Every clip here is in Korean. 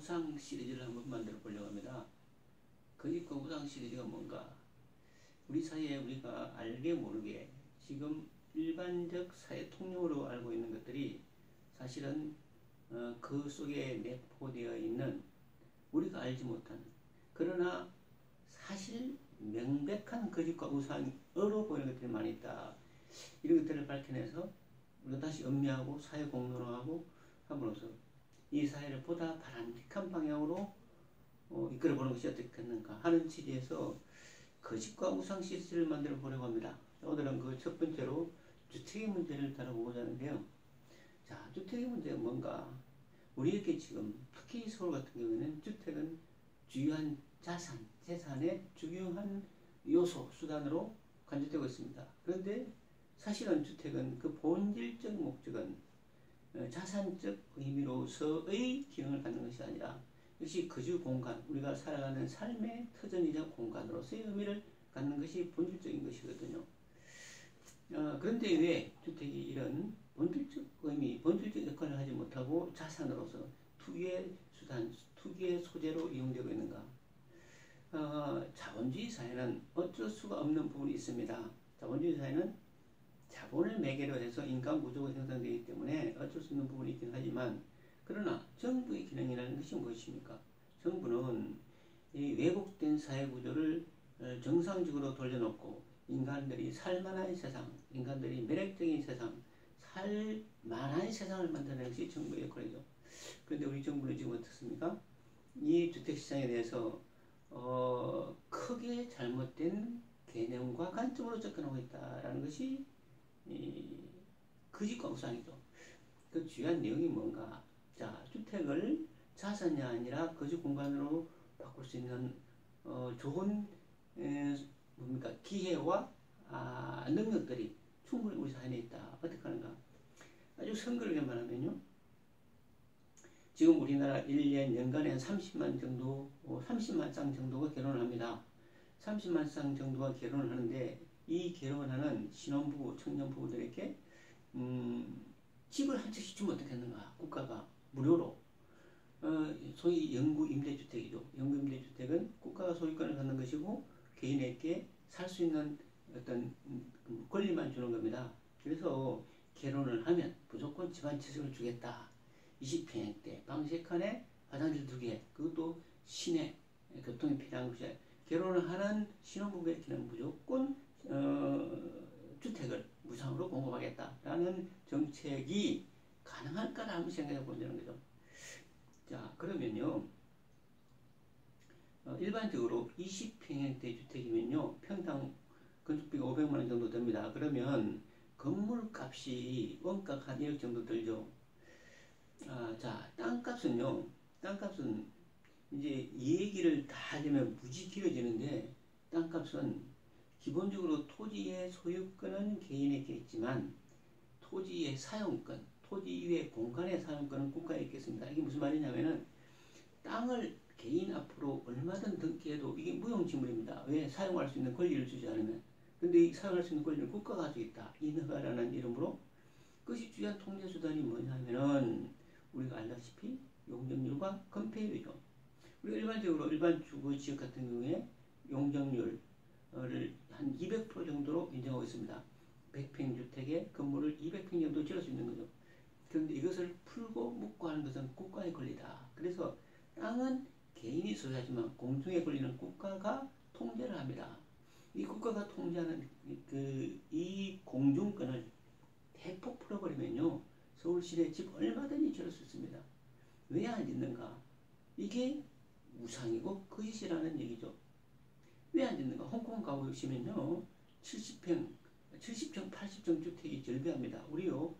우상 시리즈를 한번 만들어 보려고 합니다. 거짓과 우상 시리즈가 뭔가? 우리 사이에 우리가 알게 모르게 지금 일반적 사회 통념으로 알고 있는 것들이 사실은 그 속에 내포되어 있는 우리가 알지 못하는, 그러나 사실 명백한 거짓과 우상으로 보이는 것들이 많이 있다. 이런 것들을 밝혀내서 우리가 다시 음미하고 사회 공론화하고 함으로써 이 사회를 보다 바람직한 방향으로 이끌어보는 것이 어떻겠는가 하는 취지에서 거짓과 우상 시리즈를 만들어 보려고 합니다. 오늘은 그 첫 번째로 주택의 문제를 다뤄보고자 하는데요. 자, 주택의 문제가 뭔가? 우리에게 지금 특히 서울 같은 경우에는 주택은 주요한 재산의 중요한 요소, 수단으로 간주되고 있습니다. 그런데 사실은 주택은 그 본질적 목적은 자산적 의미로서의 기능을 갖는 것이 아니라 역시 거주 공간, 우리가 살아가는 삶의 터전이자 공간으로서의 의미를 갖는 것이 본질적인 것이거든요. 그런데 왜 주택이 이런 본질적 의미, 본질적 역할을 하지 못하고 자산으로서 투기의 수단, 투기의 소재로 이용되고 있는가? 자본주의 사회는 어쩔 수가 없는 부분이 있습니다. 자본주의 사회는 자본을 매개로 해서 인간 구조가 형성되기 때문에 어쩔 수 없는 부분이 있긴 하지만, 그러나 정부의 기능이라는 것이 무엇입니까? 정부는 이 왜곡된 사회 구조를 정상적으로 돌려놓고 인간들이 살만한 세상, 인간들이 매력적인 세상, 살만한 세상을 만드는 것이 정부의 역할이죠. 그런데 우리 정부는 지금 어떻습니까? 이 주택시장에 대해서 크게 잘못된 개념과 관점으로 접근하고 있다는 것이 거짓과 우상이죠. 그 주요한 내용이 뭔가? 자, 주택을 자산이 아니라 거주 공간으로 바꿀 수 있는 좋은 뭡니까? 기회와 능력들이 충분히 우리 사회에 있다. 어떻게 하는가? 아주 성글게 말하면요. 지금 우리나라 1년 연간에 30만 쌍 정도가 결혼을 합니다. 30만 쌍 정도가 결혼을 하는데, 이 결혼하는 신혼부부, 청년부부들에게 집을 한 채씩 주면 어떻겠는가? 국가가 무료로. 소위 영구임대주택이죠. 영구임대주택은 국가가 소유권을 갖는 것이고 개인에게 살 수 있는 어떤 권리만 주는 겁니다. 그래서 결혼을 하면 무조건 집 한 채씩을 주겠다. 20평대, 방 3칸에 화장실 2개, 그것도 시내 교통이 필요한 것이, 결혼을 하는 신혼부부에게는 무조건 주택을 무상으로 공급하겠다라는 정책이 가능할까를 한번 생각해 보자는 거죠. 자, 그러면요, 일반적으로 20평형대 주택이면요, 평당 건축비가 500만 원 정도 됩니다. 그러면 건물 값이 원가가 한 1억 정도 들죠. 자, 땅값은요, 땅값은 이제 이 얘기를 다 하려면 무지 길어지는데, 땅값은 기본적으로 토지의 소유권은 개인에게 있지만 토지의 사용권, 토지 이외의 공간의 사용권은 국가에 있겠습니다. 이게 무슨 말이냐면은 땅을 개인 앞으로 얼마든 등기해도 이게 무용지물입니다. 왜? 사용할 수 있는 권리를 주지 않으면. 근데 이 사용할 수 있는 권리를 국가가 가지고 있다. 인허가라는 이름으로. 그것이 주요한 통제수단이 뭐냐면은 우리가 알다시피 용적률과 건폐율이죠. 우리가 일반적으로 일반 주거 지역 같은 경우에 용적률을 한 200% 정도로 인정하고 있습니다. 100평 주택에 건물을 200평 정도 지을 수 있는 거죠. 그런데 이것을 풀고 묻고 하는 것은 국가의 권리다. 그래서 땅은 개인이 소유하지만 공중의 권리는 국가가 통제를 합니다. 이 국가가 통제하는 이 공중권을 대폭 풀어버리면요, 서울 시내 집 얼마든지 지을 수 있습니다. 왜 안 짓는가? 이게 우상이고 거짓이라는 얘기죠. 왜 안 짓는가? 홍콩 가보시면요, 70평, 80평 주택이 절비합니다. 우리요,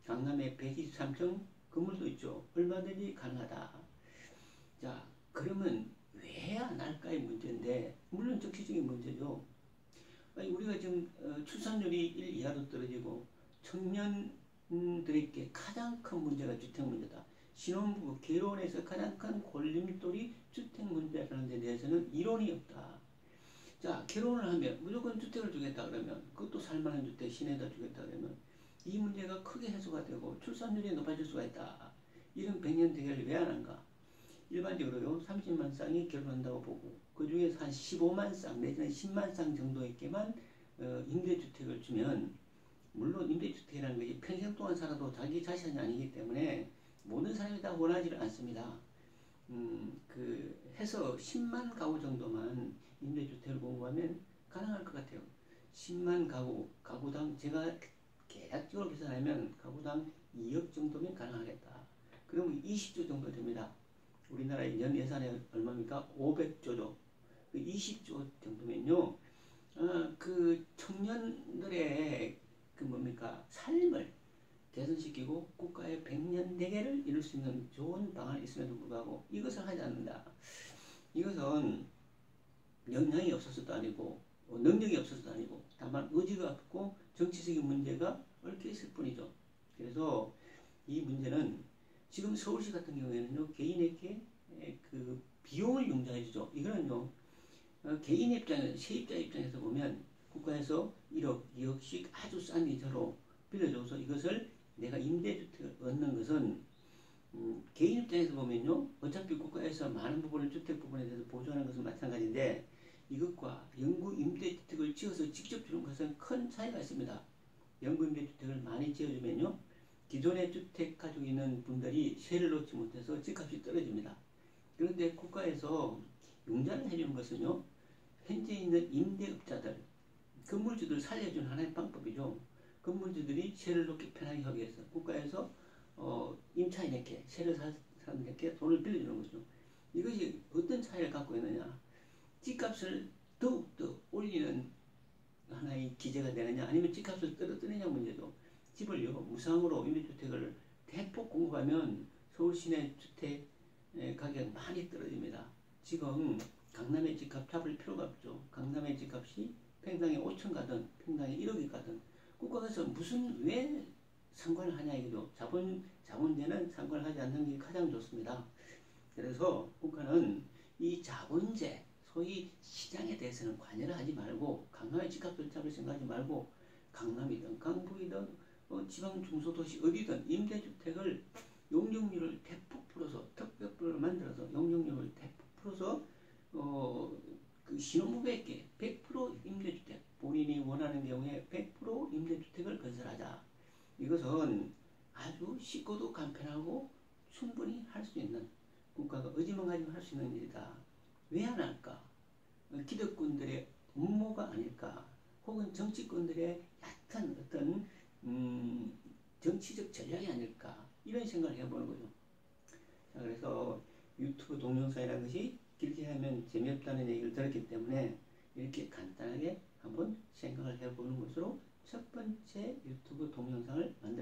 강남에 123평 건물도 있죠. 얼마든지 가능하다. 자, 그러면 왜 안 할까의 문제인데, 물론 정치적인 문제죠. 아니, 우리가 지금 출산율이 1 이하로 떨어지고 청년들에게 가장 큰 문제가 주택 문제다. 신혼부부 결혼에서 가장 큰 골림돌이 주택 문제라는 데 대해서는 이론이 없다. 자, 결혼을 하면 무조건 주택을 주겠다 그러면, 그것도 살만한 주택 시내에다 주겠다 그러면 이 문제가 크게 해소가 되고 출산율이 높아질 수가 있다. 이런 백년 대결을 왜 안 한가? 일반적으로요 30만 쌍이 결혼한다고 보고 그 중에서 한 15만 쌍 내지는 10만 쌍 정도에게만 임대주택을 주면, 물론 임대주택이라는 것이 평생 동안 살아도 자기 자신이 아니기 때문에 모든 사람이 다 원하지를 않습니다. 해서 10만 가구 정도만 임대주택을 공급하면 가능할 것 같아요. 10만 가구당 제가 계략적으로 계산하면 가구당 2억 정도면 가능하겠다. 그러면 20조 정도 됩니다. 우리나라의 연 예산이 얼마입니까? 500조죠. 20조 정도면요. 그 청년들의 삶을 개선시키고 국가의 백년대계를 이룰 수 있는 좋은 방안이 있음에도 불구하고 이것을 하지 않는다. 이것은 역량이 없어서도 아니고 능력이 없어서도 아니고 다만 의지가 없고 정치적인 문제가 얽혀 있을 뿐이죠. 그래서 이 문제는 지금 서울시 같은 경우에는요, 개인에게 그 비용을 융자해주죠. 이거는요, 개인 입장에서, 세입자 입장에서 보면 국가에서 1억, 2억씩 아주 싼 이자로 빌려줘서 이것을 내가 임대주택을 얻는 것은 개인 입장에서 보면요, 어차피 국가에서 많은 부분을 주택 부분에 대해서 보조하는 것은 마찬가지인데 이것과 영구 임대주택을 지어서 직접 주는 것은 큰 차이가 있습니다. 영구 임대주택을 많이 지어주면요, 기존의 주택 가지고 있는 분들이 세를 놓지 못해서 집값이 떨어집니다. 그런데 국가에서 융자를 해주는 것은요, 현재 있는 임대업자들, 건물주들 살려주는 하나의 방법이죠. 건물주들이 세를 놓기 편하게 하기 위해서 국가에서 임차인에게, 세를 살 사람들에게 돈을 빌려주는 거죠. 이것이 어떤 차이를 갖고 있느냐, 집값을 더욱더 올리는 하나의 기제가 되느냐, 아니면 집값을 떨어뜨리냐 문제죠. 집을요, 무상으로 임대주택을 대폭 공급하면 서울 시내 주택 가격 많이 떨어집니다. 지금 강남의 집값 잡을 필요가 없죠. 강남의 집값이 평당에 5천 가든 평당에 1억이 가든 국가에서 왜 상관을 하냐 이거죠. 자본재는 상관을 하지 않는 게 가장 좋습니다. 그래서 국가는 이 자본재, 소위 시장에 대해서는 관여를 하지 말고 강남의 집값을 잡을 생각하지 말고 강남이든 강북이든 지방 중소도시 어디든 임대주택을 용적률을 대폭 풀어서 특별법을 만들어서 용적률을 대폭 풀어서 그 신혼부부에게 100% 임대주택, 본인이 원하는 경우에 100% 임대주택을 건설하자. 이것은 아주 쉽고도 간편하고 충분히 할 수 있는, 국가가 의지만 가지면 할 수 있는 일이다. 왜 안 할까? 기득권들의 음모가 아닐까? 혹은 정치권들의 얕은 어떤 정치적 전략이 아닐까? 이런 생각을 해보는 거죠. 자, 그래서 유튜브 동영상이라는 것이 길게 하면 재미없다는 얘기를 들었기 때문에 이렇게 간단하게 한번 생각을 해보는 것으로 첫 번째 유튜브 동영상을 만들었습니다.